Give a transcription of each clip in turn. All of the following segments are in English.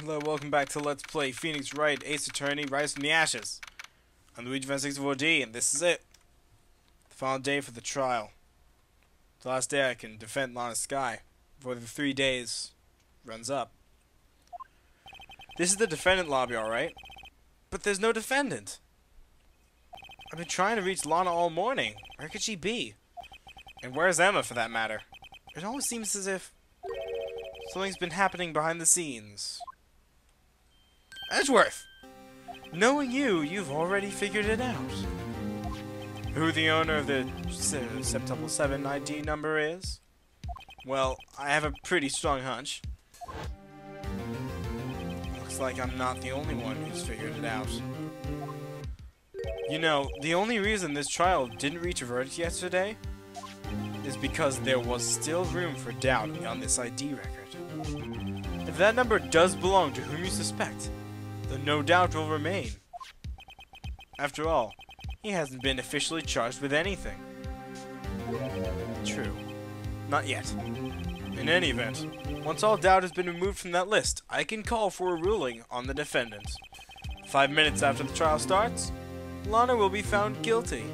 Hello, welcome back to Let's Play Phoenix Wright, Ace Attorney, Rise from the Ashes. I'm Luigi Fan 64D, and this is it. The final day for the trial. The last day I can defend Lana Skye before the 3 days runs up. This is the defendant lobby, alright? But there's no defendant. I've been trying to reach Lana all morning. Where could she be? And where's Ema, for that matter? It almost seems as if something's been happening behind the scenes. Edgeworth! Knowing you, you've already figured it out. Who the owner of the Septuple 7 ID number is? Well, I have a pretty strong hunch. Looks like I'm not the only one who's figured it out. You know, the only reason this trial didn't reach a verdict yesterday is because there was still room for doubt on this ID record. If that number does belong to whom you suspect, then no doubt will remain. After all, he hasn't been officially charged with anything. True. Not yet. In any event, once all doubt has been removed from that list, I can call for a ruling on the defendant. 5 minutes after the trial starts, Lana will be found guilty.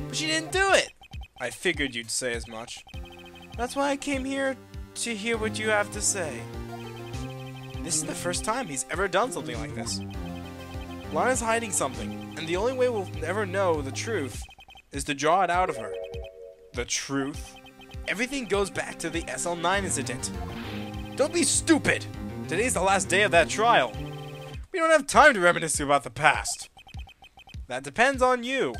But she didn't do it! I figured you'd say as much. That's why I came here to hear what you have to say. This is the first time he's ever done something like this. Lana's hiding something, and the only way we'll ever know the truth is to draw it out of her. The truth? Everything goes back to the SL9 incident. Don't be stupid! Today's the last day of that trial. We don't have time to reminisce about the past. That depends on you.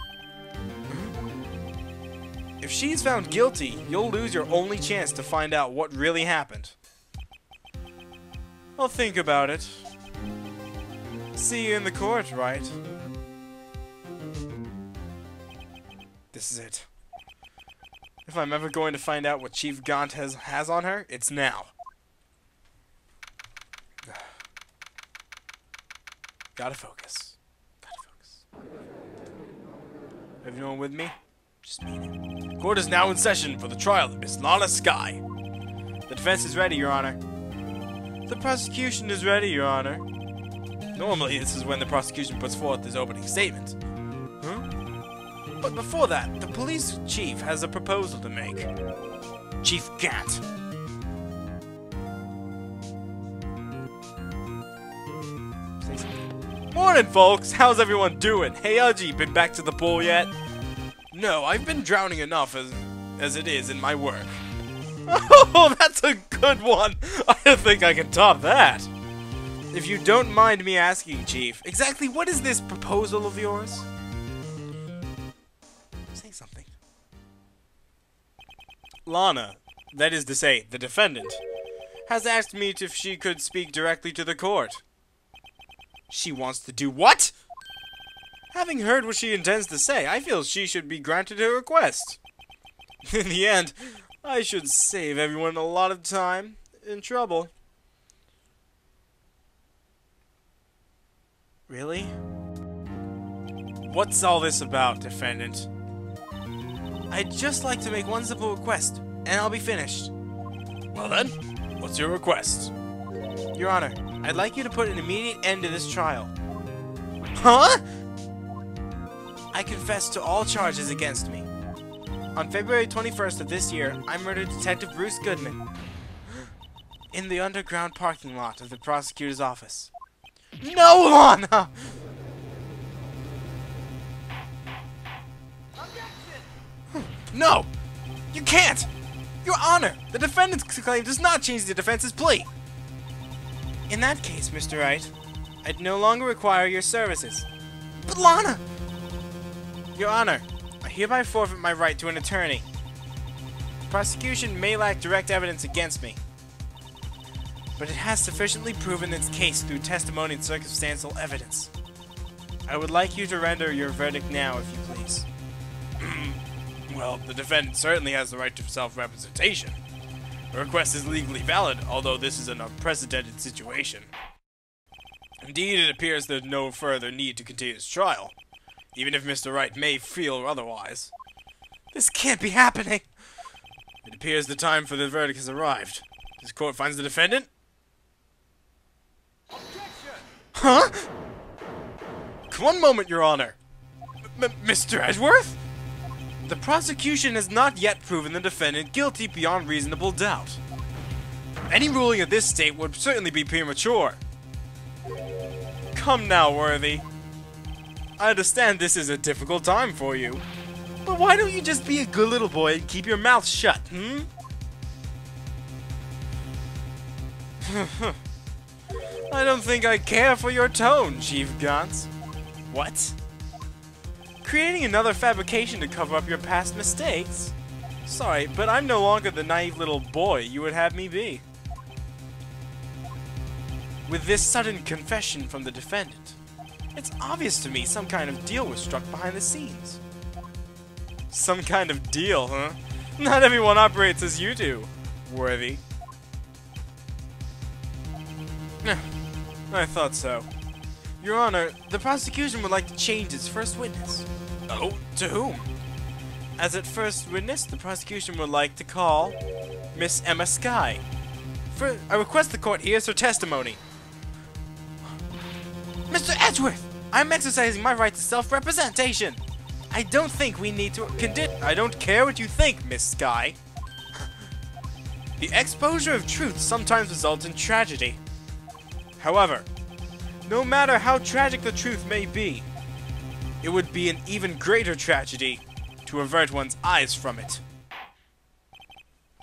If she's found guilty, you'll lose your only chance to find out what really happened. I'll think about it. See you in the court, Wright? This is it. If I'm ever going to find out what Chief Gant has on her, it's now. Gotta focus. Everyone with me? Just me. Court is now in session for the trial of Miss Lana Skye. The defense is ready, Your Honor. The prosecution is ready, Your Honor. Normally, this is when the prosecution puts forth his opening statement. Huh? But before that, the police chief has a proposal to make. Chief Gant. Say something. Morning, folks! How's everyone doing? Hey, Udgy, been back to the pool yet? No, I've been drowning enough as it is in my work. Oh, that's a good one! I don't think I can top that. If you don't mind me asking, Chief, exactly what is this proposal of yours? Say something. Lana, that is to say, the defendant, has asked me if she could speak directly to the court. She wants to do what? Having heard what she intends to say, I feel she should be granted her request. In the end, I should save everyone a lot of time and trouble. Really? What's all this about, defendant? I'd just like to make one simple request, and I'll be finished. Well then, what's your request? Your Honor, I'd like you to put an immediate end to this trial. Huh? I confess to all charges against me. On February 21st of this year, I murdered Detective Bruce Goodman in the underground parking lot of the prosecutor's office. No, Lana! No! You can't! Your Honor, the defendant's claim does not change the defense's plea. In that case, Mr. Wright, I'd no longer require your services. But Lana! Your Honor, I hereby forfeit my right to an attorney. The prosecution may lack direct evidence against me, but it has sufficiently proven its case through testimony and circumstantial evidence. I would like you to render your verdict now, if you please. Well, the defendant certainly has the right to self-representation. The request is legally valid, although this is an unprecedented situation. Indeed, it appears there's no further need to continue this trial, even if Mr. Wright may feel otherwise. This can't be happening! It appears the time for the verdict has arrived. This court finds the defendant Huh? One moment, Your Honor. Mr. Edgeworth? The prosecution has not yet proven the defendant guilty beyond reasonable doubt. Any ruling at this stage would certainly be premature. Come now, Worthy. I understand this is a difficult time for you, but why don't you just be a good little boy and keep your mouth shut, I don't think I care for your tone, Chief Gant. What? Creating another fabrication to cover up your past mistakes? Sorry, but I'm no longer the naive little boy you would have me be. With this sudden confession from the defendant, it's obvious to me some kind of deal was struck behind the scenes. Some kind of deal, huh? Not everyone operates as you do, Worthy. I thought so. Your Honor, the prosecution would like to change its first witness. Oh, to whom? As its first witness, the prosecution would like to call Miss Ema Skye. I request the court hears her testimony. Mr. Edgeworth, I'm exercising my right to self-representation. I don't think we need to I don't care what you think, Miss Skye. The exposure of truth sometimes results in tragedy. However, no matter how tragic the truth may be, it would be an even greater tragedy to avert one's eyes from it.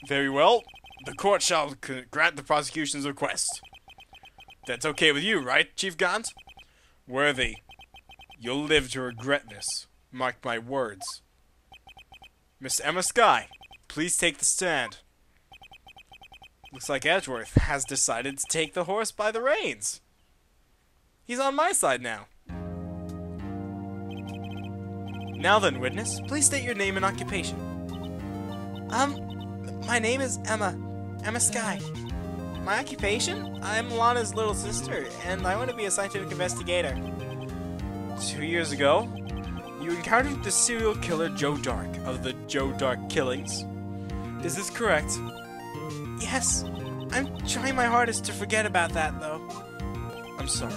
Very well, the court shall grant the prosecution's request. That's okay with you, right, Chief Gant? Worthy, you'll live to regret this. Mark my words. Miss Ema Skye, please take the stand. Looks like Edgeworth has decided to take the horse by the reins. He's on my side now. Now then, witness, please state your name and occupation. My name is Ema Skye. My occupation? I'm Lana's little sister, and I want to be a scientific investigator. 2 years ago, you encountered the serial killer Joe Dark of the Joe Dark killings. Is this correct? Yes. I'm trying my hardest to forget about that, though. I'm sorry,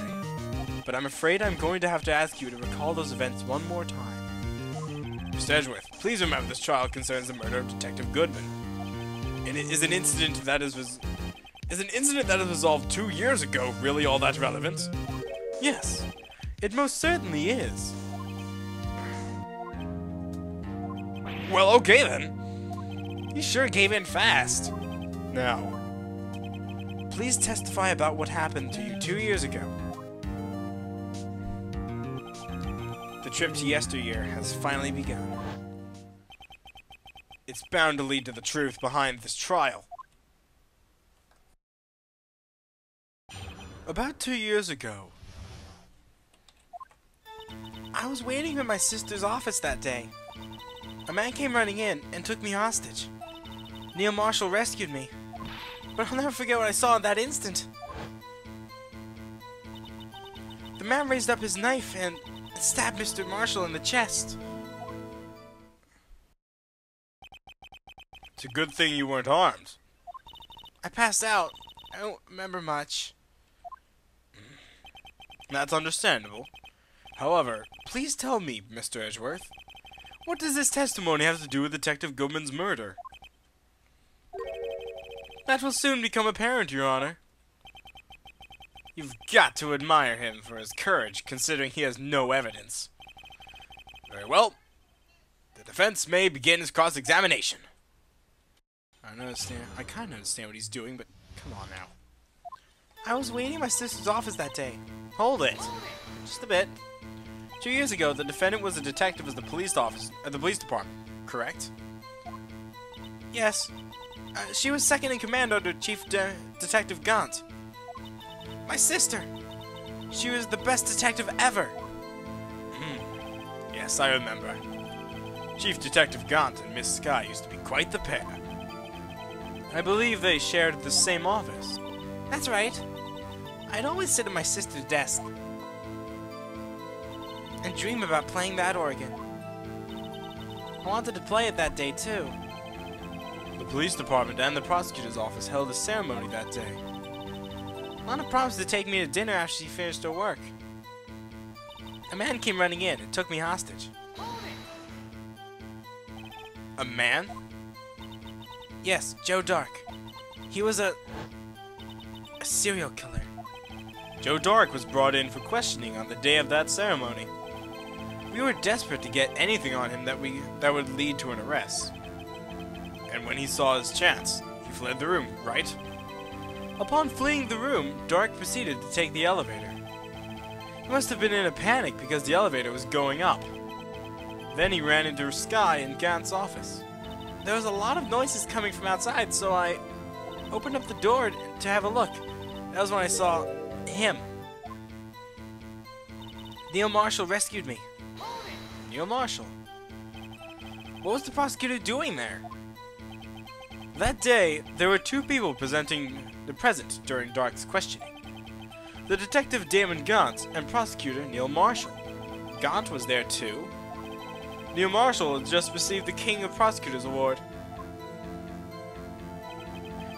but I'm afraid I'm going to have to ask you to recall those events one more time. Mr. Edgeworth, please remember this trial concerns the murder of Detective Goodman. And it is an incident that is resolved 2 years ago really all that relevant? Yes, it most certainly is. Well, okay then. You sure gave in fast. Now, please testify about what happened to you 2 years ago. The trip to Yesteryear has finally begun. It's bound to lead to the truth behind this trial. About 2 years ago, I was waiting in my sister's office that day. A man came running in and took me hostage. Neil Marshall rescued me, but I'll never forget what I saw in that instant. The man raised up his knife and stabbed Mr. Marshall in the chest. It's a good thing you weren't harmed. I passed out. I don't remember much. That's understandable. However, please tell me, Mr. Edgeworth, what does this testimony have to do with Detective Goodman's murder? That will soon become apparent, Your Honor. You've got to admire him for his courage, considering he has no evidence. Very well. The defense may begin its cross-examination. I kind of understand what he's doing, but come on now. I was waiting in my sister's office that day. Hold it. Just a bit. 2 years ago, the defendant was a detective at the police department, correct? Yes. She was second in command under Chief Detective Gant. My sister! She was the best detective ever! Yes, I remember. Chief Detective Gant and Miss Skye used to be quite the pair. I believe they shared the same office. That's right. I'd always sit at my sister's desk and dream about playing that organ. I wanted to play it that day, too. The police department and the prosecutor's office held a ceremony that day. Lana promised to take me to dinner after she finished her work. A man came running in and took me hostage. A man? Yes, Joe Dark. He was a serial killer. Joe Dark was brought in for questioning on the day of that ceremony. We were desperate to get anything on him that would lead to an arrest. And when he saw his chance, he fled the room, right? Upon fleeing the room, Dark proceeded to take the elevator. He must have been in a panic because the elevator was going up. Then he ran into Skye in Gant's office. There was a lot of noises coming from outside, so I opened up the door to have a look. That was when I saw him. Neil Marshall rescued me. Neil Marshall? What was the prosecutor doing there? That day, there were two people present during Dark's questioning. The detective Damon Gant and prosecutor Neil Marshall. Gant was there too. Neil Marshall had just received the King of Prosecutors Award.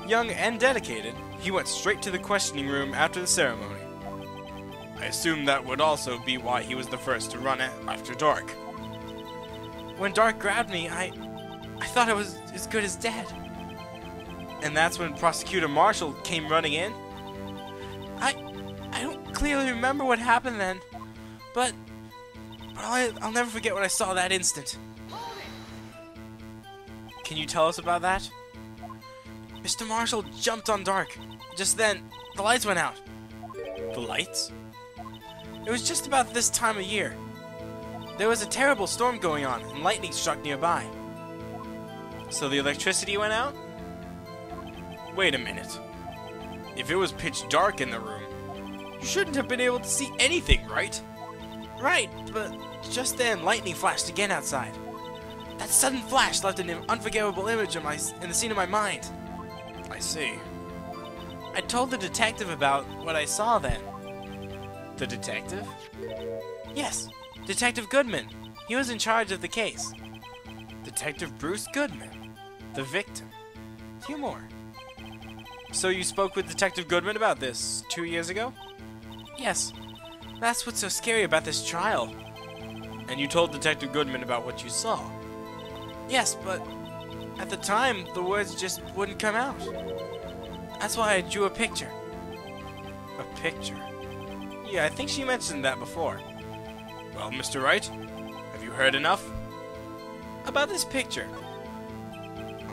Young and dedicated, he went straight to the questioning room after the ceremony. I assume that would also be why he was the first to run after Dark. When Dark grabbed me, I thought I was as good as dead. And that's when Prosecutor Marshall came running in? I don't clearly remember what happened then, but I'll never forget what I saw that instant. Can you tell us about that? Mr. Marshall jumped on Dark. Just then, the lights went out. The lights? It was just about this time of year. There was a terrible storm going on, and lightning struck nearby. So the electricity went out? Wait a minute. If it was pitch dark in the room, you shouldn't have been able to see anything, right? Right, but just then lightning flashed again outside. That sudden flash left an unforgettable image in the scene of my mind. I see. I told the detective about what I saw then. The detective? Yes, Detective Goodman. He was in charge of the case. Detective Bruce Goodman, the victim. Few more. So you spoke with Detective Goodman about this 2 years ago? Yes. That's what's so scary about this trial. And you told Detective Goodman about what you saw? Yes, but at the time, the words just wouldn't come out. That's why I drew a picture. A picture? Yeah, I think she mentioned that before. Well, Mr. Wright, have you heard enough? About this picture.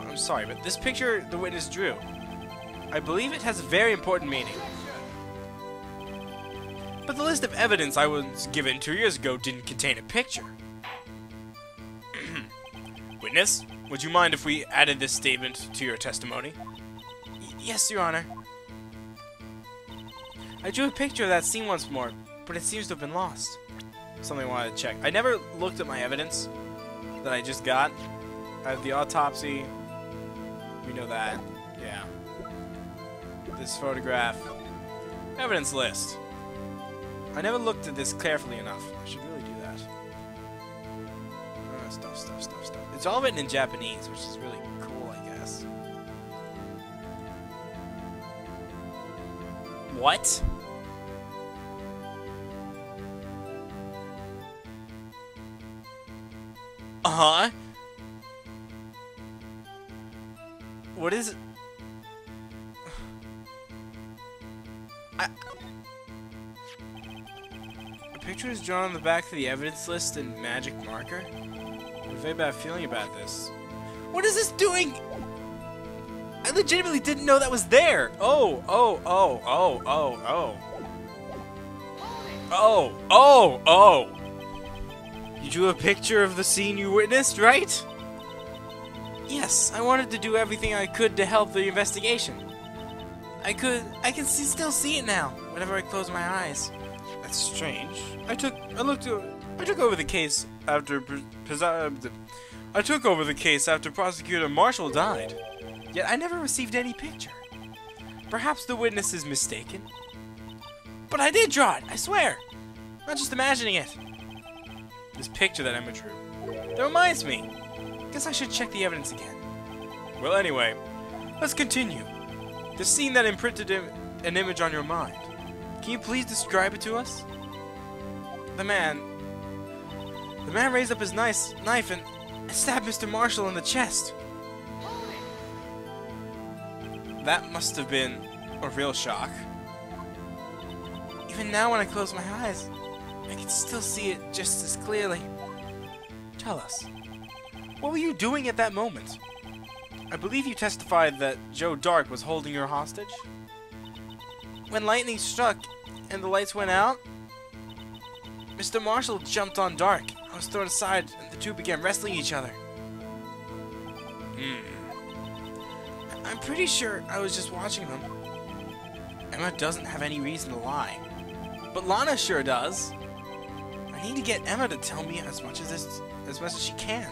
I'm sorry, but this picture the witness drew, I believe it has a very important meaning. But the list of evidence I was given 2 years ago didn't contain a picture. Witness, would you mind if we added this statement to your testimony? Yes, Your Honor. I drew a picture of that scene once more, but it seems to have been lost. Something I wanted to check. I never looked at my evidence that I just got. I have the autopsy. We know that. Yeah. This photograph. Evidence list. I never looked at this carefully enough. I should really do that. Stuff. It's all written in Japanese, which is really cool, I guess. What? Uh-huh. What is it? A picture is drawn on the back of the evidence list in magic marker. I have a very bad feeling about this. What is this doing? I legitimately didn't know that was there. Oh. You drew a picture of the scene you witnessed, right? Yes, I wanted to do everything I could to help the investigation. I can still see it now, whenever I close my eyes. That's strange. I took over the case after Prosecutor Marshall died. Yet I never received any picture. Perhaps the witness is mistaken. But I did draw it, I swear. I'm not just imagining it. This picture that Emma drew. That reminds me. Guess I should check the evidence again. Well, anyway, let's continue. The scene that imprinted an image on your mind. Can you please describe it to us? The man raised up his knife and stabbed Mr. Marshall in the chest. That must have been a real shock. Even now when I close my eyes, I can still see it just as clearly. Tell us, what were you doing at that moment? I believe you testified that Joe Dark was holding your hostage? When lightning struck and the lights went out, Mr. Marshall jumped on Dark. I was thrown aside and the two began wrestling each other. I'm pretty sure I was just watching them. Emma doesn't have any reason to lie. But Lana sure does. I need to get Emma to tell me as much as she can.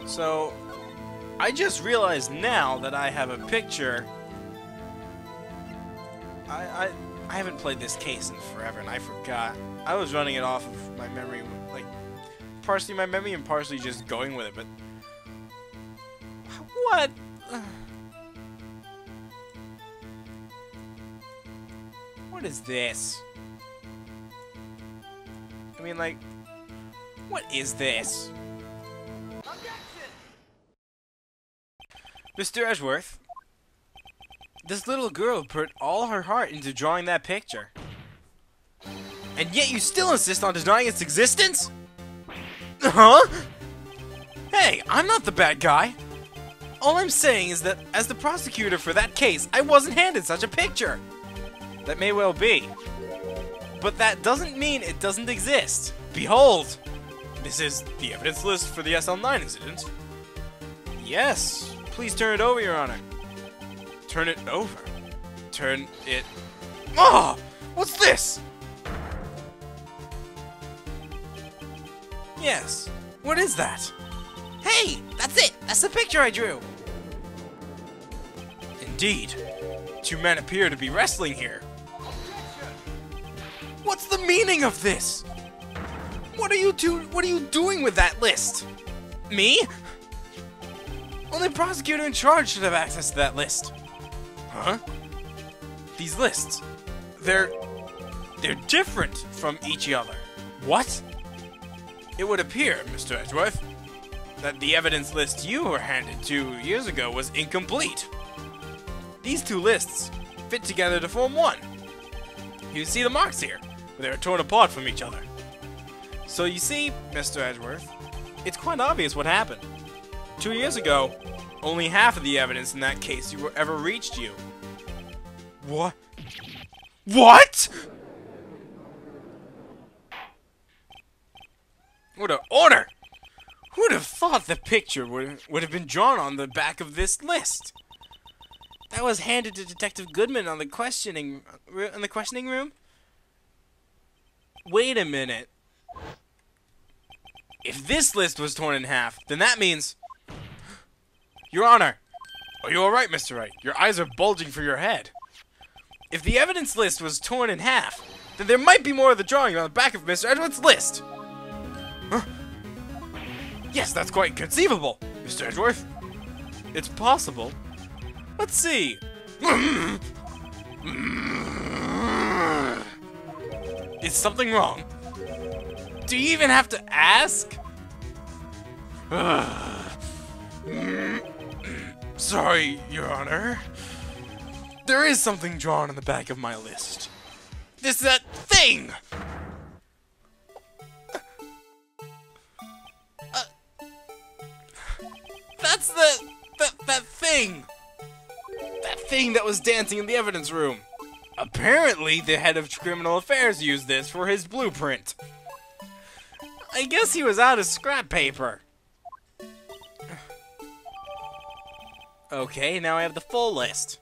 So, I just realized now that I have a picture. I haven't played this case in forever, and I forgot. I was running it off of my memory, like partially my memory and partially just going with it. But what? What is this? I mean, like, what is this? Mr. Edgeworth, this little girl put all her heart into drawing that picture. And yet you still insist on denying its existence? Huh? Hey, I'm not the bad guy. All I'm saying is that as the prosecutor for that case, I wasn't handed such a picture. That may well be. But that doesn't mean it doesn't exist. Behold! This is the evidence list for the SL9 incident. Yes. Please turn it over, Your Honor. Turn it over? Turn it... Oh! What's this? Yes. What is that? Hey! That's it! That's the picture I drew! Indeed. Two men appear to be wrestling here. What's the meaning of this? What are you doing with that list? Me? Only the prosecutor in charge should have access to that list. Huh? These lists, they're different from each other. What? It would appear, Mr. Edgeworth, that the evidence list you were handed 2 years ago was incomplete. These two lists fit together to form one. You see the marks here, where they are torn apart from each other. So you see, Mr. Edgeworth, it's quite obvious what happened. 2 years ago, only half of the evidence in that case ever reached you. What? What?! What an order! Who would have thought the picture would have been drawn on the back of this list? That was handed to Detective Goodman on the questioning room? Wait a minute. If this list was torn in half, then that means... Your Honor! Are you alright, Mr. Wright? Your eyes are bulging for your head. If the evidence list was torn in half, then there might be more of the drawing on the back of Mr. Edgeworth's list. Huh? Yes, that's quite conceivable, Mr. Edgeworth. It's possible. Let's see. Is something wrong? Do you even have to ask? Sorry, Your Honor. There is something drawn on the back of my list. That thing! That's that thing! That thing that was dancing in the evidence room. Apparently, the head of criminal affairs used this for his blueprint. I guess he was out of scrap paper. Okay, now I have the full list.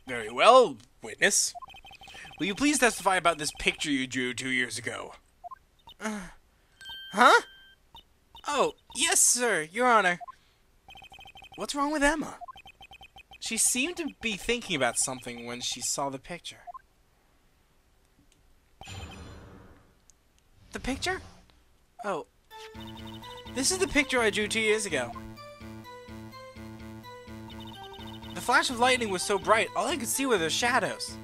Very well, witness. Will you please testify about this picture you drew 2 years ago? Huh? Oh, yes, sir, Your Honor. What's wrong with Emma? She seemed to be thinking about something when she saw the picture. The picture? Oh. This is the picture I drew 2 years ago. flash of lightning was so bright, all I could see were the shadows.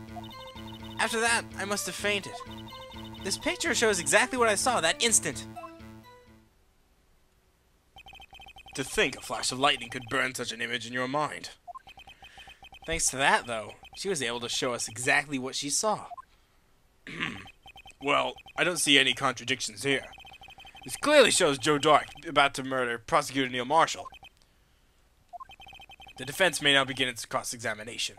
After that, I must have fainted. This picture shows exactly what I saw that instant. To think a flash of lightning could burn such an image in your mind. Thanks to that, though, she was able to show us exactly what she saw. Well, I don't see any contradictions here. This clearly shows Joe Dark about to murder Prosecutor Neil Marshall. The defense may now begin its cross-examination.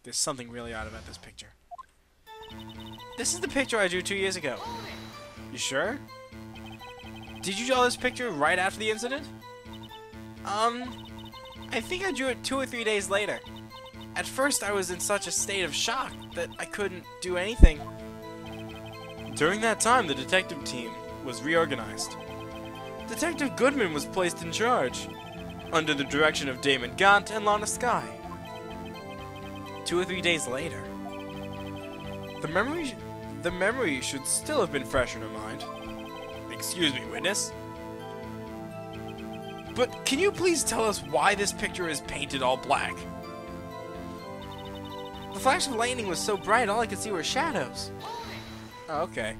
There's something really odd about this picture. This is the picture I drew 2 years ago. You sure? Did you draw this picture right after the incident? I think I drew it 2 or 3 days later. At first, I was in such a state of shock that I couldn't do anything. During that time, the detective team was reorganized. Detective Goodman was placed in charge, under the direction of Damon Gant and Lana Skye. 2 or 3 days later. The memory should still have been fresh in her mind. Excuse me, witness. But can you please tell us why this picture is painted all black? The flash of lightning was so bright, all I could see were shadows. Oh, okay.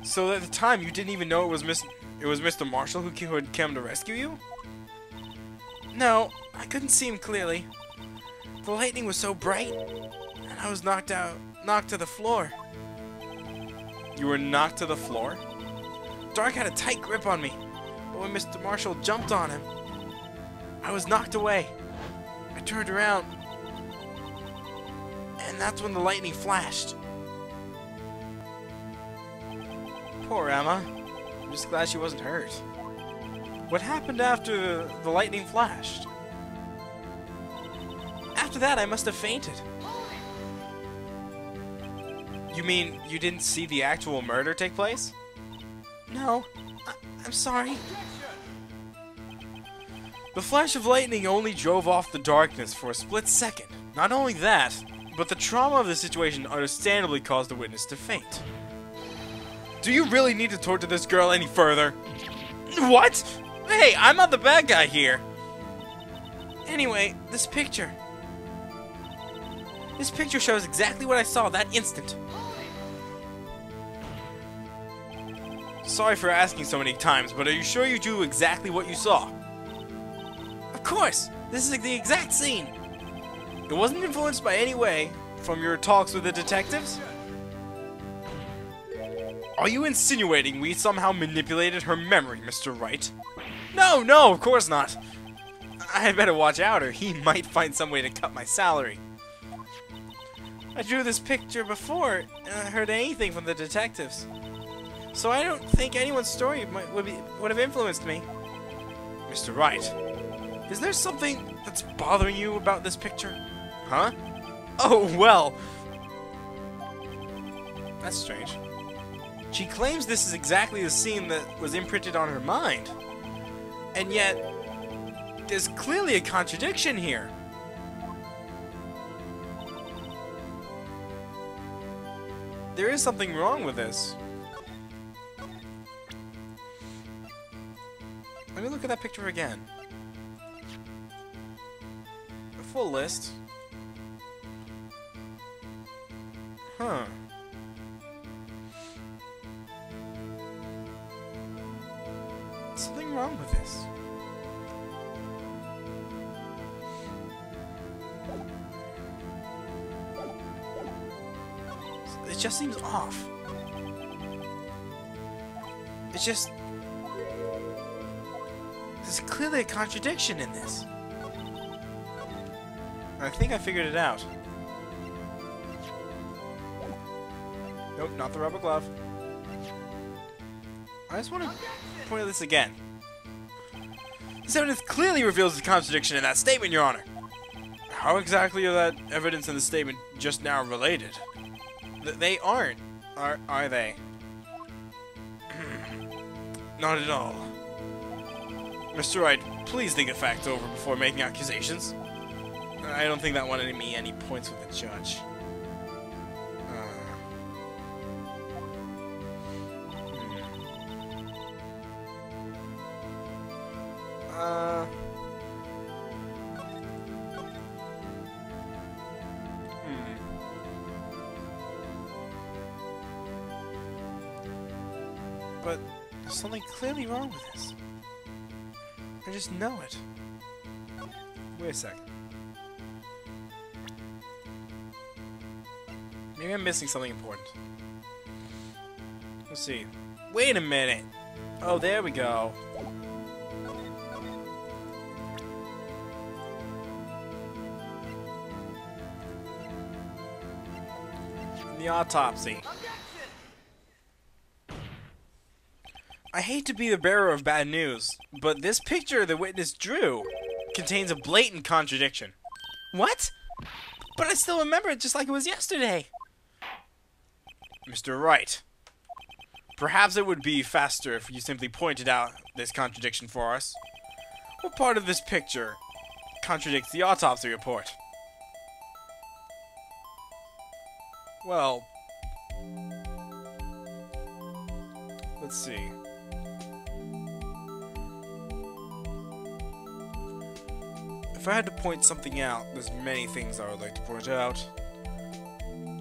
So at the time, you didn't even know it was Mr. Marshall who had come to rescue you? No, I couldn't see him clearly. The lightning was so bright, and I was knocked to the floor. You were knocked to the floor? Dark had a tight grip on me, but when Mr. Marshall jumped on him, I was knocked away. I turned around, and that's when the lightning flashed. Poor Emma. I'm just glad she wasn't hurt. What happened after the lightning flashed? After that, I must have fainted. You mean you didn't see the actual murder take place? No, I'm sorry. The flash of lightning only drove off the darkness for a split second. Not only that, but the trauma of the situation understandably caused the witness to faint. Do you really need to torture this girl any further? What? Hey, I'm not the bad guy here. Anyway, this picture. This picture shows exactly what I saw that instant. Sorry for asking so many times, but are you sure you drew exactly what you saw? Of course! This is the exact scene! It wasn't influenced by any way from your talks with the detectives? Are you insinuating we somehow manipulated her memory, Mr. Wright? No, of course not! I had better watch out or he might find some way to cut my salary. I drew this picture before and I heard anything from the detectives. So I don't think anyone's story would have influenced me. Mr. Wright, is there something that's bothering you about this picture? Huh? Oh, well. That's strange. She claims this is exactly the scene that was imprinted on her mind. And yet, there's clearly a contradiction here. There is something wrong with this. Let me look at that picture again. A full list. Huh. Something wrong with this. It just seems off. It's just... There's clearly a contradiction in this. I think I figured it out. Nope, not the rubber glove. I just want to point at this again. This evidence clearly reveals the contradiction in that statement, Your Honor. How exactly are that evidence and the statement just now related? They aren't, are they? Not at all. Mr. Wright, please think the facts over before making accusations. I don't think that won me any points with the judge. but there's something clearly wrong with this. I just know it. Wait a second. Maybe I'm missing something important. Let's see. Wait a minute! Oh, there we go. The autopsy. I hate to be the bearer of bad news, but this picture the witness drew contains a blatant contradiction. What? But I still remember it just like it was yesterday. Mr. Wright, perhaps it would be faster if you simply pointed out this contradiction for us. What part of this picture contradicts the autopsy report? Well, let's see. If I had to point something out, there's many things I would like to point out.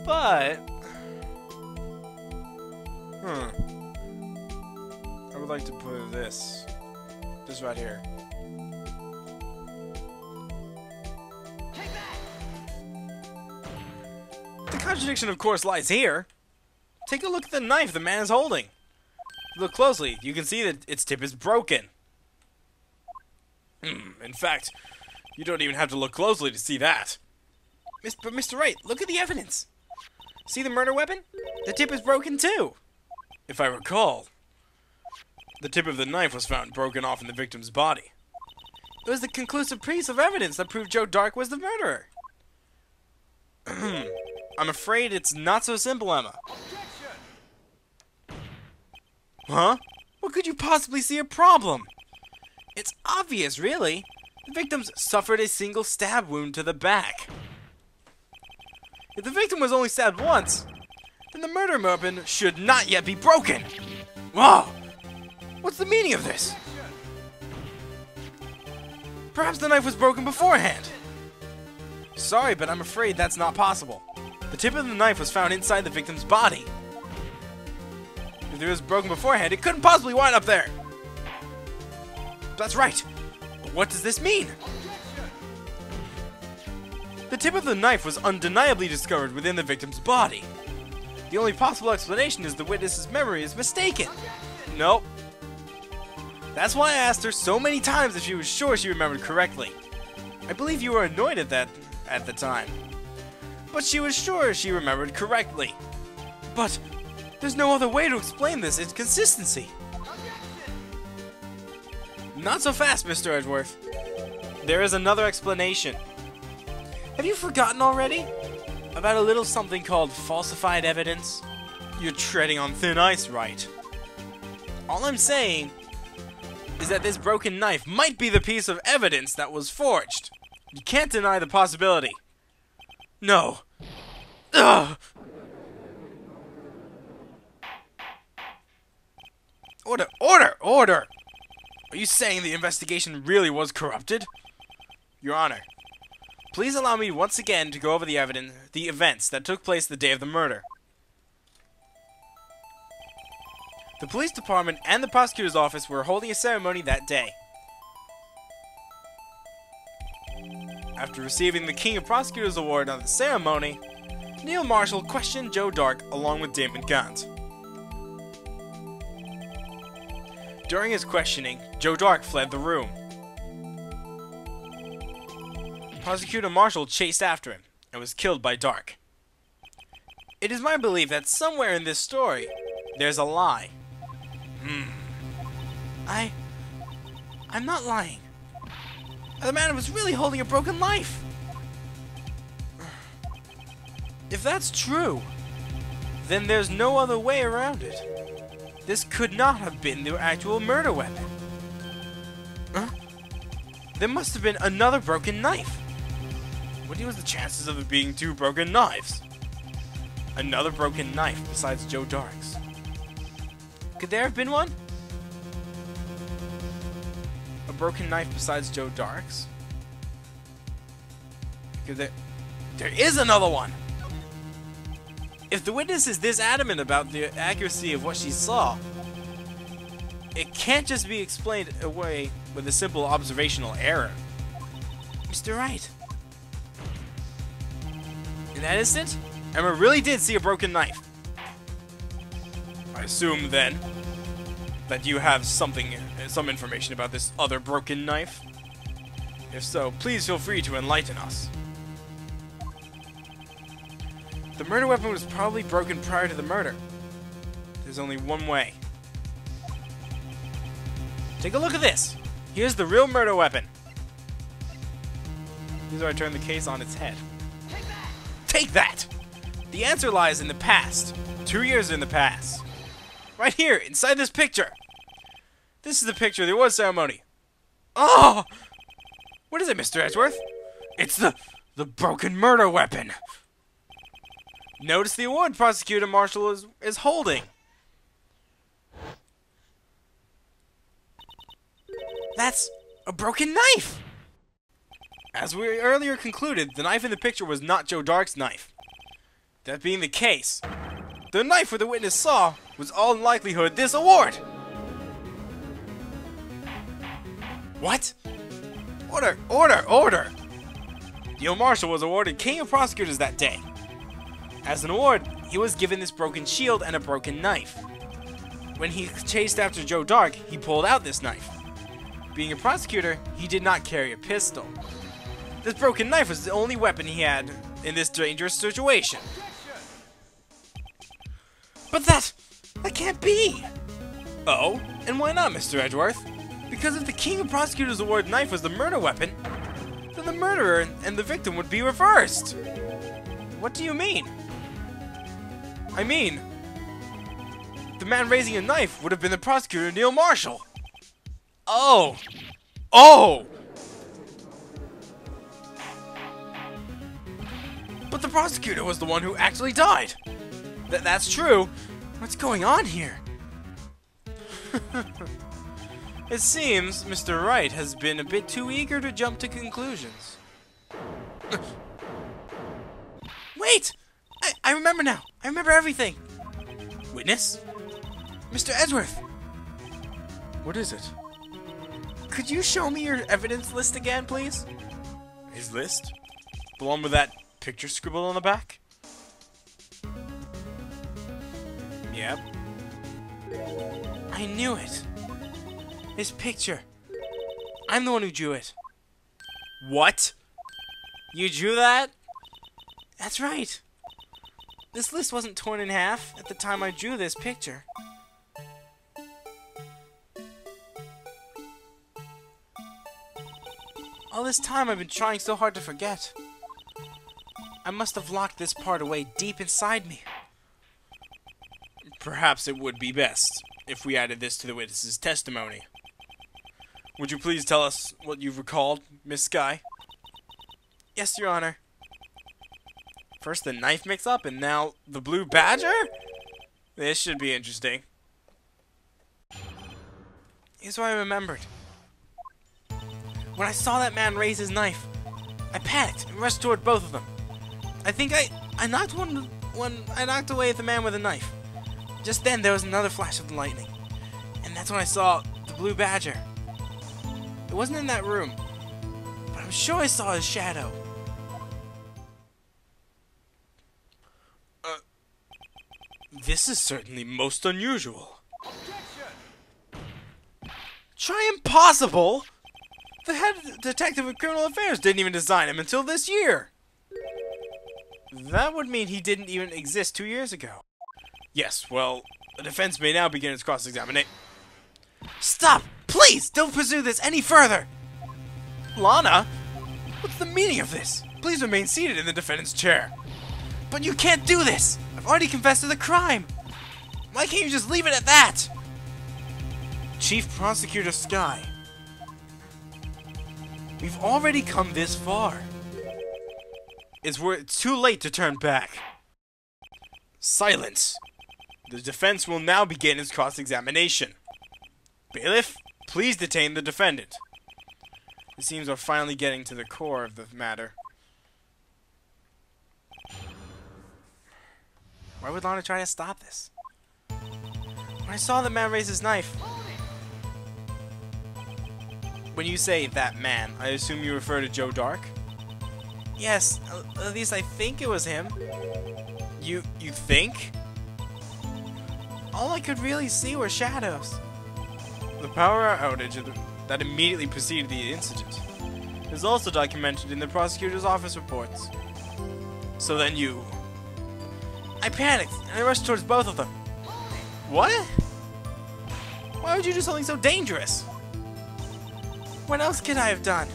But I would like to put this right here. The contradiction, of course, lies here. Take a look at the knife the man is holding. Look closely. You can see that its tip is broken. In fact, you don't even have to look closely to see that. But Mr. Wright, look at the evidence. See the murder weapon? The tip is broken too. If I recall, the tip of the knife was found broken off in the victim's body. It was the conclusive piece of evidence that proved Joe Dark was the murderer. I'm afraid it's not so simple, Emma. Huh? What could you possibly see a problem? It's obvious, really. The victims suffered a single stab wound to the back. If the victim was only stabbed once, then the murder weapon should not yet be broken. Wow! What's the meaning of this? Perhaps the knife was broken beforehand. Sorry, but I'm afraid that's not possible. The tip of the knife was found inside the victim's body. If it was broken beforehand, it couldn't possibly wind up there. That's right. But what does this mean? The tip of the knife was undeniably discovered within the victim's body. The only possible explanation is the witness's memory is mistaken. Nope. That's why I asked her so many times if she was sure she remembered correctly. I believe you were annoyed at that at the time. But she was sure she remembered correctly. But there's no other way to explain this inconsistency. Not so fast, Mr. Edgeworth. There is another explanation. Have you forgotten already? About a little something called falsified evidence? You're treading on thin ice, Wright. All I'm saying is that this broken knife might be the piece of evidence that was forged. You can't deny the possibility. No. Ugh. Order! Are you saying the investigation really was corrupted? Your Honor, please allow me once again to go over the events that took place the day of the murder. The police department and the prosecutor's office were holding a ceremony that day. After receiving the King of Prosecutors Award on the ceremony, Neil Marshall questioned Joe Dark along with Damon Gant. During his questioning, Joe Dark fled the room. Prosecutor Marshall chased after him and was killed by Dark. It is my belief that somewhere in this story, there's a lie. I'm not lying. The man was really holding a broken knife. If that's true, then there's no other way around it. This could not have been the actual murder weapon. There must have been another broken knife. What was the chances of it being two broken knives? Another broken knife besides Joe Dark's. Could there have been one? A broken knife besides Joe Dark's? There is another one! If the witness is this adamant about the accuracy of what she saw, It can't just be explained away with a simple observational error. Mr. Wright. In that instant, Emma really did see a broken knife. I assume, then, that you have some information about this other broken knife? If so, please feel free to enlighten us. The murder weapon was probably broken prior to the murder. There's only one way. Take a look at this. Here's the real murder weapon. Here's where I turn the case on its head. Take that! The answer lies in the past. 2 years in the past. Right here, inside this picture. This is the picture of the award ceremony. Oh! What is it, Mr. Edgeworth? It's the broken murder weapon. Notice the award prosecutor marshal is holding. That's a broken knife! As we earlier concluded, the knife in the picture was not Joe Dark's knife. That being the case, the knife where the witness saw was all in likelihood this award! What? Order! Order! Order! Neil Marshall was awarded King of Prosecutors that day. As an award, he was given this broken shield and a broken knife. When he chased after Joe Dark, he pulled out this knife. Being a prosecutor, he did not carry a pistol. This broken knife was the only weapon he had in this dangerous situation. But that can't be! Oh? And why not, Mr. Edgeworth? Because if the King of Prosecutors Award knife was the murder weapon, then the murderer and the victim would be reversed. What do you mean? I mean, the man raising a knife would have been the prosecutor, Neil Marshall. Oh! Oh! But the prosecutor was the one who actually died. That's true. What's going on here? It seems Mr. Wright has been a bit too eager to jump to conclusions. Wait! I remember now. I remember everything. Witness? Mr. Edgeworth. What is it? Could you show me your evidence list again, please? His list? The one with that picture scribbled on the back? Yep. I knew it. His picture. I'm the one who drew it. What? You drew that? That's right. This list wasn't torn in half at the time I drew this picture. All this time I've been trying so hard to forget. I must have locked this part away deep inside me. Perhaps it would be best if we added this to the witness's testimony. Would you please tell us what you've recalled, Miss Skye? Yes, Your Honor. First the knife mix-up, and now the blue badger? This should be interesting. Here's what I remembered. When I saw that man raise his knife, I panicked and rushed toward both of them. I think I knocked I knocked away at the man with a knife. Just then there was another flash of lightning, and that's when I saw the blue badger. It wasn't in that room, but I'm sure I saw his shadow. This is certainly most unusual. Try impossible! The head detective of criminal affairs didn't even design him until this year! That would mean he didn't even exist 2 years ago. Yes, well, the defense may now begin its cross-examination. Stop! Please, don't pursue this any further! Lana? What's the meaning of this? Please remain seated in the defendant's chair. But you can't do this! I've already confessed to the crime! Why can't you just leave it at that? Chief Prosecutor Skye. We've already come this far. It's too late to turn back. Silence. The defense will now begin its cross-examination. Bailiff, please detain the defendant. It seems we're finally getting to the core of the matter. Why would Lana try to stop this? When I saw the man raise his knife, When you say that man, I assume you refer to Joe Dark? Yes, at least I think it was him. You think? All I could really see were shadows. The power outage that immediately preceded the incident is also documented in the prosecutor's office reports. So then you... I panicked, and I rushed towards both of them. What? Why would you do something so dangerous? What else could I have done?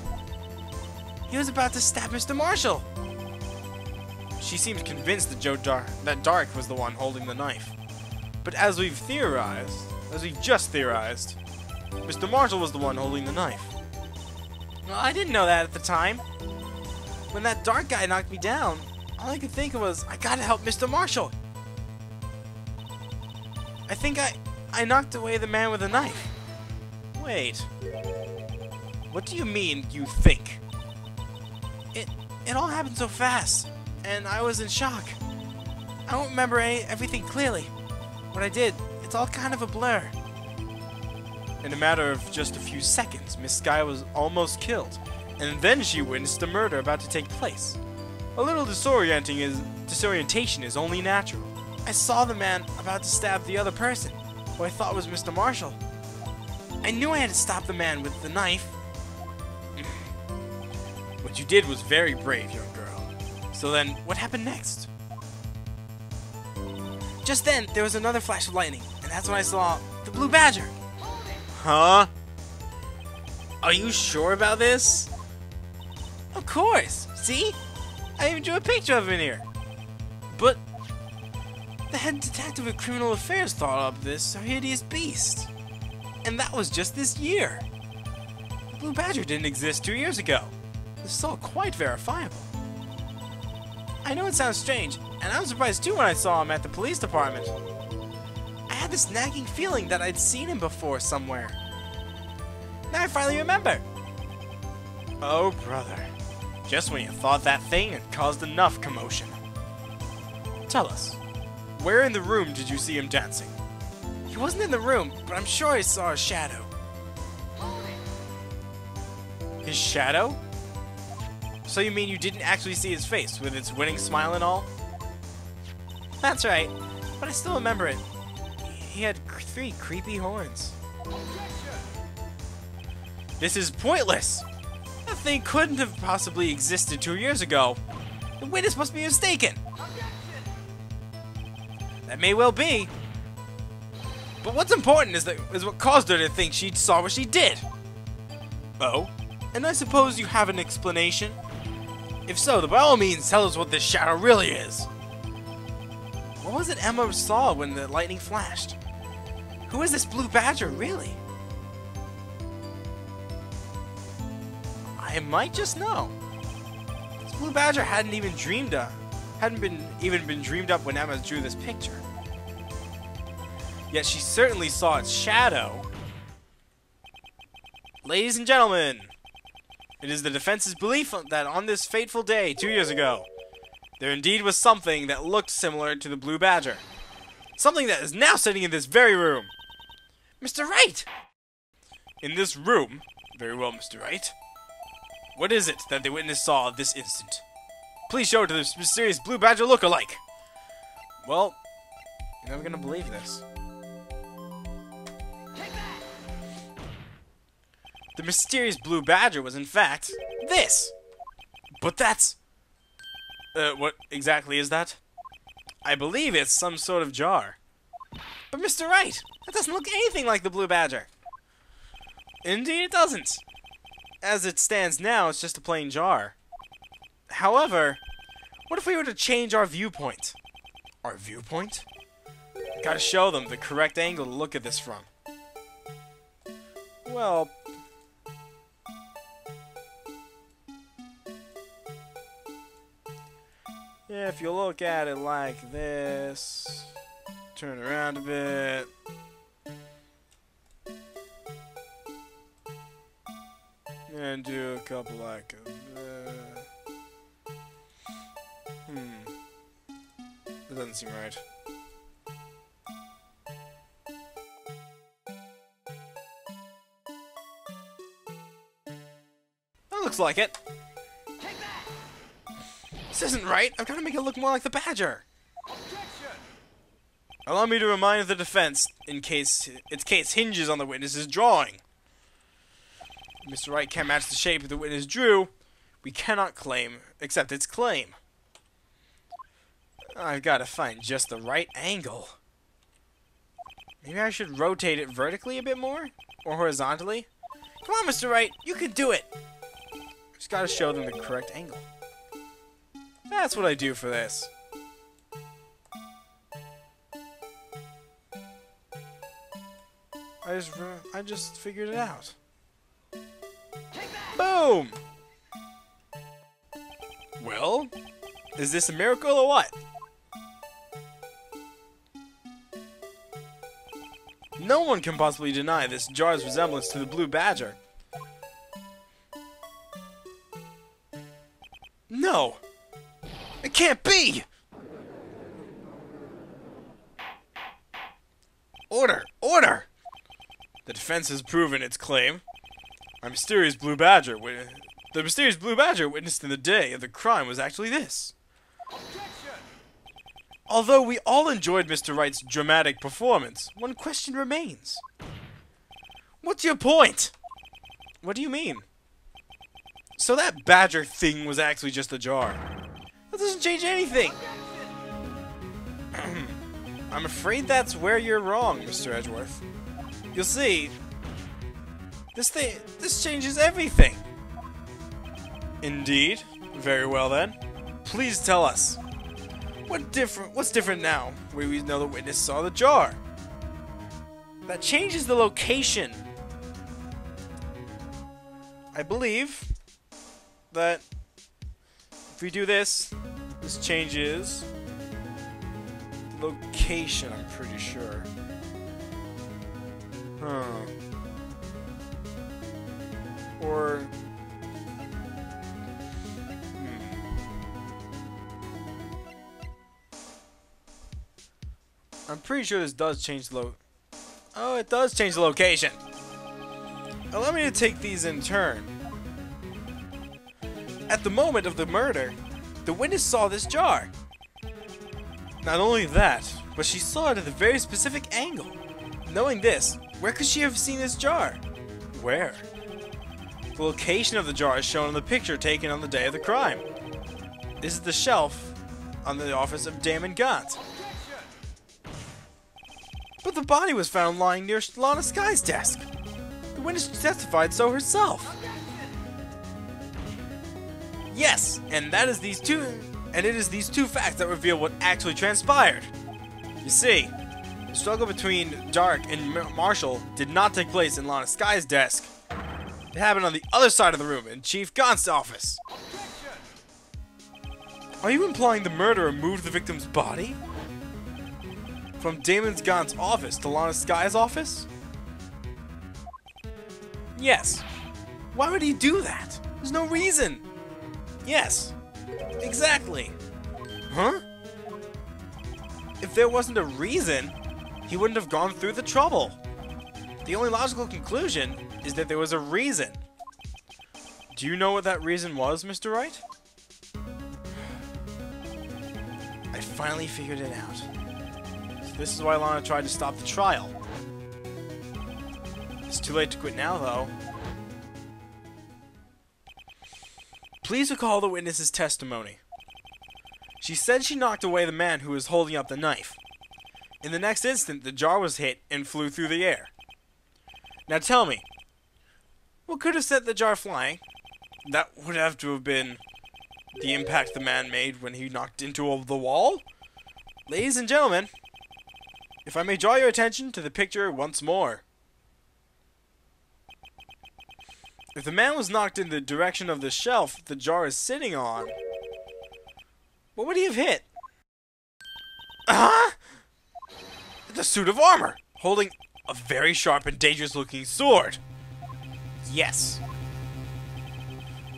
He was about to stab Mr. Marshall. She seemed convinced that Dark was the one holding the knife. But as we've just theorized, Mr. Marshall was the one holding the knife. Well, I didn't know that at the time. When that Dark guy knocked me down, all I could think of was, I gotta help Mr. Marshall. I think I knocked away the man with the knife. Wait. What do you mean, you think? It all happened so fast, and I was in shock. I don't remember everything clearly. What I did, it's all kind of a blur. In a matter of just a few seconds, Miss Skye was almost killed, and then she witnessed a murder about to take place. A little disorientation is only natural. I saw the man about to stab the other person, who I thought was Mr. Marshall. I knew I had to stop the man with the knife. What you did was very brave, young girl. So then, what happened next? Just then, there was another flash of lightning, and that's when I saw the blue badger. Huh? Are you sure about this? Of course! See? I even drew a picture of him in here. But the head detective of criminal affairs thought up this hideous beast. And that was just this year. The blue badger didn't exist 2 years ago. This is all quite verifiable. I know it sounds strange, and I was surprised too when I saw him at the police department. I had this nagging feeling that I'd seen him before somewhere. Now I finally remember. Oh, brother. Just when you thought that thing had caused enough commotion. Tell us, where in the room did you see him dancing? He wasn't in the room, but I'm sure I saw a shadow. His shadow? So you mean you didn't actually see his face, with its winning smile and all? That's right, but I still remember it. He had 3 creepy horns. This is pointless! That thing couldn't have possibly existed 2 years ago. The witness must be mistaken. That may well be. But what's important is what caused her to think she saw what she did. Oh? And I suppose you have an explanation? If so, then by all means tell us what this shadow really is. What was it Emma saw when the lightning flashed? Who is this blue badger, really? I might just know. This blue badger hadn't even been dreamed up when Emma drew this picture. Yet she certainly saw its shadow. Ladies and gentlemen, it is the defense's belief that on this fateful day 2 years ago, there indeed was something that looked similar to the blue badger. Something that is now sitting in this very room. Mr. Wright! In this room? Very well, Mr. Wright. What is it that the witness saw at this instant? Please show it to this mysterious blue badger look-alike. Well, you're never gonna believe this. The mysterious blue badger was in fact this. But that's... what exactly is that? I believe it's some sort of jar. But Mr. Wright, that doesn't look anything like the blue badger. Indeed it doesn't. As it stands now, it's just a plain jar. However, what if we were to change our viewpoint? Our viewpoint? Gotta show them the correct angle to look at this from. Well... if you look at it like this, turn around a bit, and do a couple like that doesn't seem right. Looks like it. This isn't right. I've got to make it look more like the badger. Allow me to remind the defense, in case its case hinges on the witness's drawing. If Mr. Wright can't match the shape the witness drew, we cannot accept its claim. I've got to find just the right angle. Maybe I should rotate it vertically a bit more? Or horizontally? Come on, Mr. Wright, you can do it! Just gotta show them the correct angle. That's what I do for this. I just figured it out. Boom! Well, is this a miracle or what? No one can possibly deny this jar's resemblance to the blue badger. No! It can't be! Order! Order! The defense has proven its claim. The mysterious blue badger witnessed in the day of the crime was actually this. Although we all enjoyed Mr. Wright's dramatic performance, one question remains. What's your point? What do you mean? So that badger thing was actually just a jar. That doesn't change anything. I'm afraid that's where you're wrong, Mr. Edgeworth. You'll see, this changes everything. Indeed. Very well then. Please tell us. What's different now? We know the witness saw the jar. That changes the location. I believe that if we do this changes the location, I'm pretty sure. Huh. Or... I'm pretty sure this does change the Oh, it does change the location. Allow me to take these in turn. At the moment of the murder, the witness saw this jar. Not only that, but she saw it at a very specific angle. Knowing this, where could she have seen this jar? Where? The location of the jar is shown in the picture taken on the day of the crime. This is the shelf on the office of Damon Gant. But the body was found lying near Lana Skye's desk. The witness testified so herself. Yes, and it is these two facts that reveal what actually transpired. You see, the struggle between Dark and Marshall did not take place in Lana Skye's desk. It happened on the other side of the room, in Chief Gaunt's office. Are you implying the murderer moved the victim's body from Damon Gant's office to Lana Skye's office? Yes. Why would he do that? There's no reason. Yes. Exactly. Huh? If there wasn't a reason, he wouldn't have gone through the trouble. The only logical conclusion is that there was a reason. Do you know what that reason was, Mr. Wright? I finally figured it out. So this is why Lana tried to stop the trial. It's too late to quit now, though. Please recall the witness's testimony. She said she knocked away the man who was holding up the knife. In the next instant, the jar was hit and flew through the air. Now tell me, what could have set the jar flying? That would have to have been the impact the man made when he knocked into the wall? Ladies and gentlemen, if I may draw your attention to the picture once more. If the man was knocked in the direction of the shelf the jar is sitting on, what would he have hit? The suit of armor, holding a very sharp and dangerous looking sword. Yes.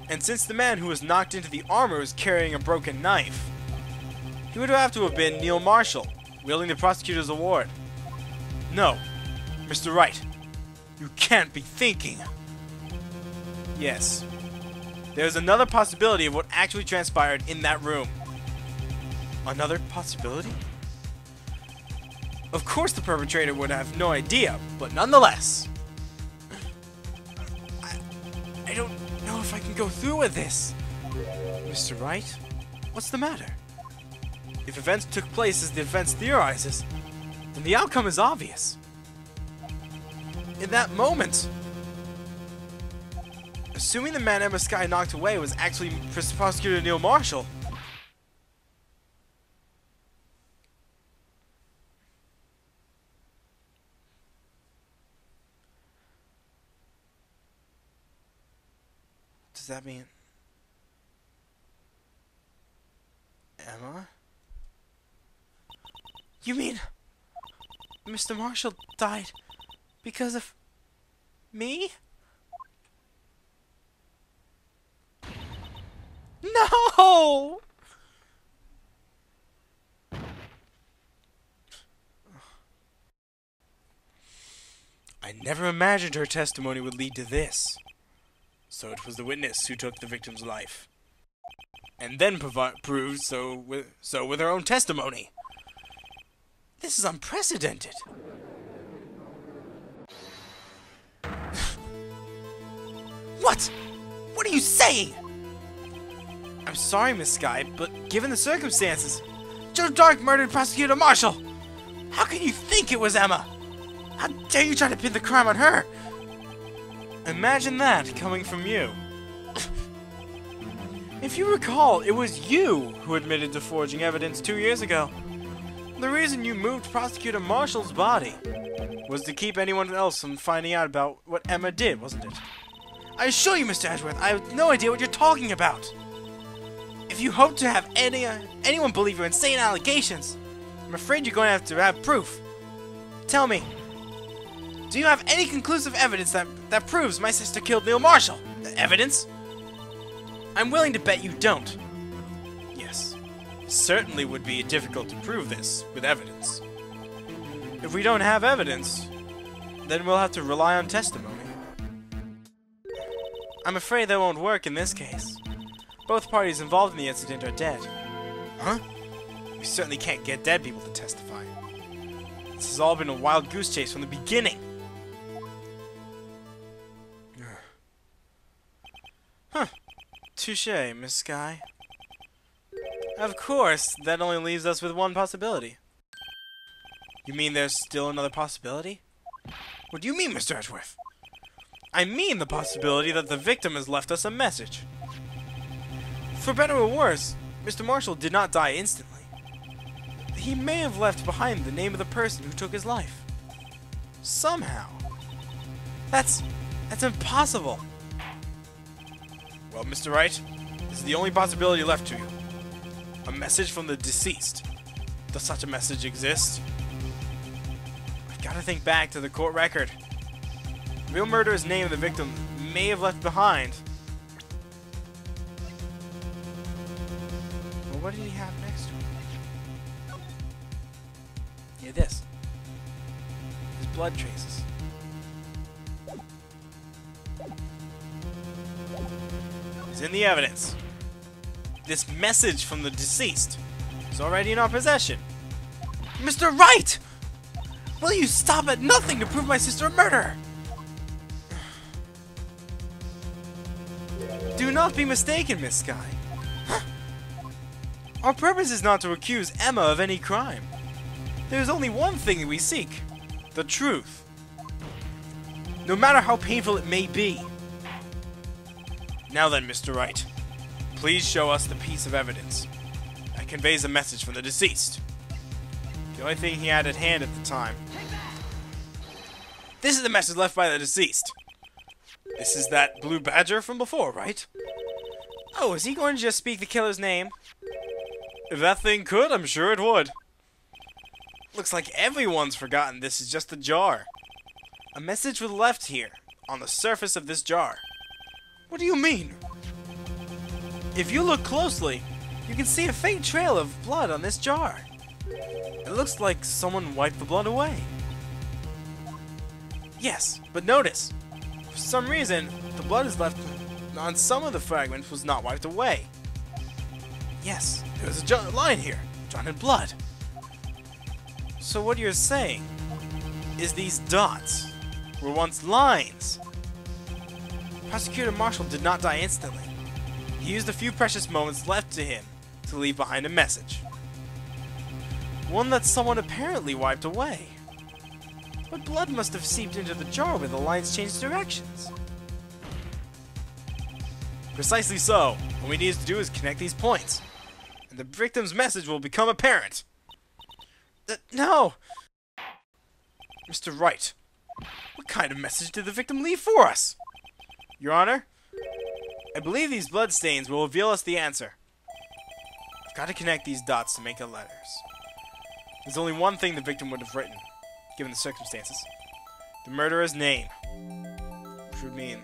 And since the man who was knocked into the armor was carrying a broken knife, he would have to have been Neil Marshall, wielding the prosecutor's award. No, Mr. Wright, you can't be thinking. Yes. there's another possibility of what actually transpired in that room. Another possibility? Of course the perpetrator would have no idea, but nonetheless. I don't know if I can go through with this. Mr. Wright, what's the matter? If events took place as the defense theorizes, then the outcome is obvious. In that moment, assuming the man Ema Skye knocked away was actually Prosecutor Neil Marshall, does that mean Emma? You mean Mr. Marshall died because of me? No! I never imagined her testimony would lead to this. So it was the witness who took the victim's life, and then proved so with her own testimony. This is unprecedented. What? What are you saying? I'm sorry, Miss Skye, but given the circumstances, Joe Dark murdered Prosecutor Marshall. How can you think it was Emma? How dare you try to pin the crime on her? Imagine that coming from you. If you recall, it was you who admitted to forging evidence 2 years ago. The reason you moved Prosecutor Marshall's body was to keep anyone else from finding out about what Emma did, wasn't it? I assure you, Mr. Edgeworth, I have no idea what you're talking about. If you hope to have anyone believe your insane allegations, I'm afraid you're going to have proof. Tell me, do you have any conclusive evidence that proves my sister killed Neil Marshall? Evidence? I'm willing to bet you don't. Yes, it certainly would be difficult to prove this with evidence. If we don't have evidence, then we'll have to rely on testimony. I'm afraid that won't work in this case. Both parties involved in the incident are dead. Huh? We certainly can't get dead people to testify. This has all been a wild goose chase from the beginning. Huh. Touché, Miss Skye. Of course, that only leaves us with one possibility. You mean there's still another possibility? What do you mean, Mr. Edgeworth? I mean the possibility that the victim has left us a message. For better or worse, Mr. Marshall did not die instantly. He may have left behind the name of the person who took his life. Somehow. That's impossible. Well, Mr. Wright, this is the only possibility left to you. A message from the deceased. Does such a message exist? I've got to think back to the court record. The real murderer's name of the victim may have left behind. Well, what did he have next to him? Yeah, this. His blood traces. Is in the evidence. This message from the deceased is already in our possession. Mr. Wright! Will you stop at nothing to prove my sister a murderer? Do not be mistaken, Miss Skye. Our purpose is not to accuse Emma of any crime. There is only one thing that we seek. The truth. No matter how painful it may be. Now then, Mr. Wright, please show us the piece of evidence that conveys a message from the deceased. The only thing he had at hand at the time. This is the message left by the deceased. This is that blue badger from before, right? Oh, is he going to just speak the killer's name? If that thing could, I'm sure it would. Looks like everyone's forgotten this is just a jar. A message was left here, on the surface of this jar. What do you mean? If you look closely, you can see a faint trail of blood on this jar. It looks like someone wiped the blood away. Yes, but notice, for some reason, the blood is left on some of the fragment was not wiped away. Yes, there was a line here, drawn in blood. So what you're saying is these dots were once lines. Prosecutor Marshall did not die instantly. He used the few precious moments left to him to leave behind a message. One that someone apparently wiped away. But blood must have seeped into the jar where the lines changed directions. Precisely so. What we need to do is connect these points, and the victim's message will become apparent. No! Mr. Wright, what kind of message did the victim leave for us? Your Honor, I believe these bloodstains will reveal us the answer. I've got to connect these dots to make the letters. There's only one thing the victim would have written, given the circumstances. The murderer's name. Which would mean...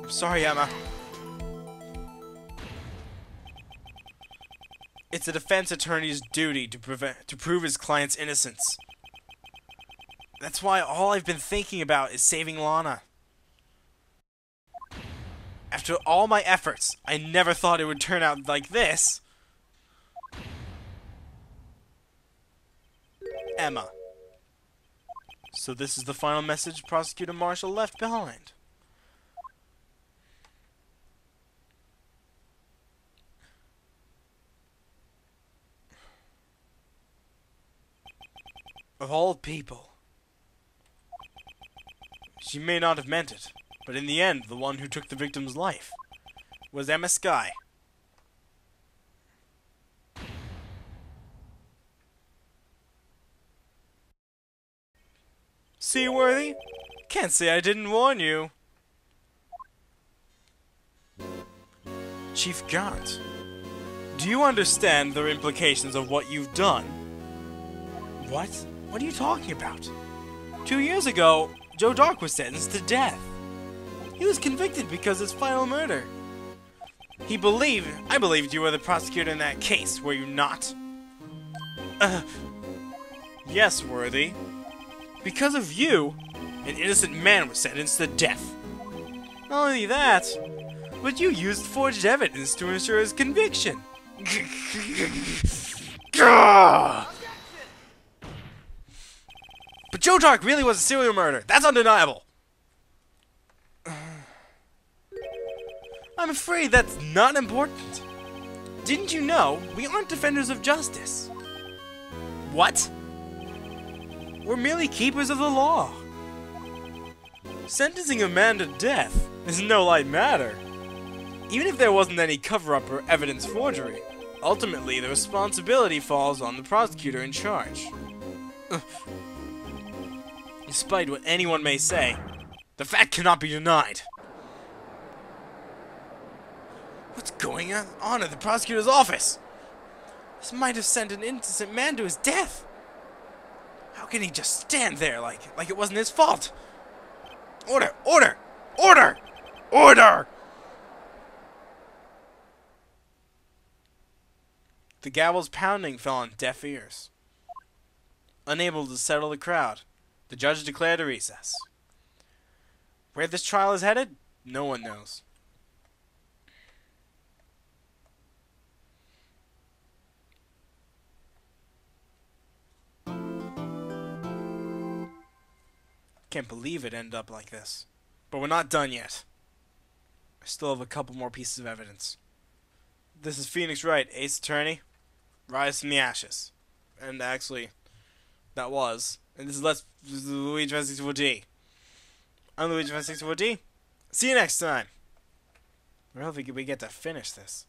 I'm sorry, Emma. It's a defense attorney's duty to prove his client's innocence. That's why all I've been thinking about is saving Lana. After all my efforts, I never thought it would turn out like this. Emma. So this is the final message Prosecutor Marshall left behind. Of all people. She may not have meant it, but in the end, the one who took the victim's life was Ema Skye. Seaworthy? Can't say I didn't warn you. Chief Gant, do you understand the implications of what you've done? What? What are you talking about? 2 years ago, Joe Dark was sentenced to death. He was convicted because of his final murder. I believed you were the prosecutor in that case, were you not? Yes, Worthy. Because of you, an innocent man was sentenced to death. Not only that, but you used forged evidence to ensure his conviction. But Joe Dark really was a serial murderer. That's undeniable. I'm afraid that's not important. Didn't you know we aren't defenders of justice? What? We're merely keepers of the law. Sentencing a man to death is no light matter. Even if there wasn't any cover-up or evidence forgery, ultimately the responsibility falls on the prosecutor in charge. Despite what anyone may say, the fact cannot be denied. What's going on at the prosecutor's office? This might have sent an innocent man to his death. How can he just stand there like it wasn't his fault? Order! Order! Order! Order! The gavel's pounding fell on deaf ears. Unable to settle the crowd, the judge declared a recess. Where this trial is headed, no one knows. Can't believe it ended up like this. But we're not done yet. I still have a couple more pieces of evidence. This is Phoenix Wright, Ace Attorney. Rise from the ashes. And actually, that was. And this is Luigi 64D. I'm Luigi 64D. See you next time. I don't think we get to finish this.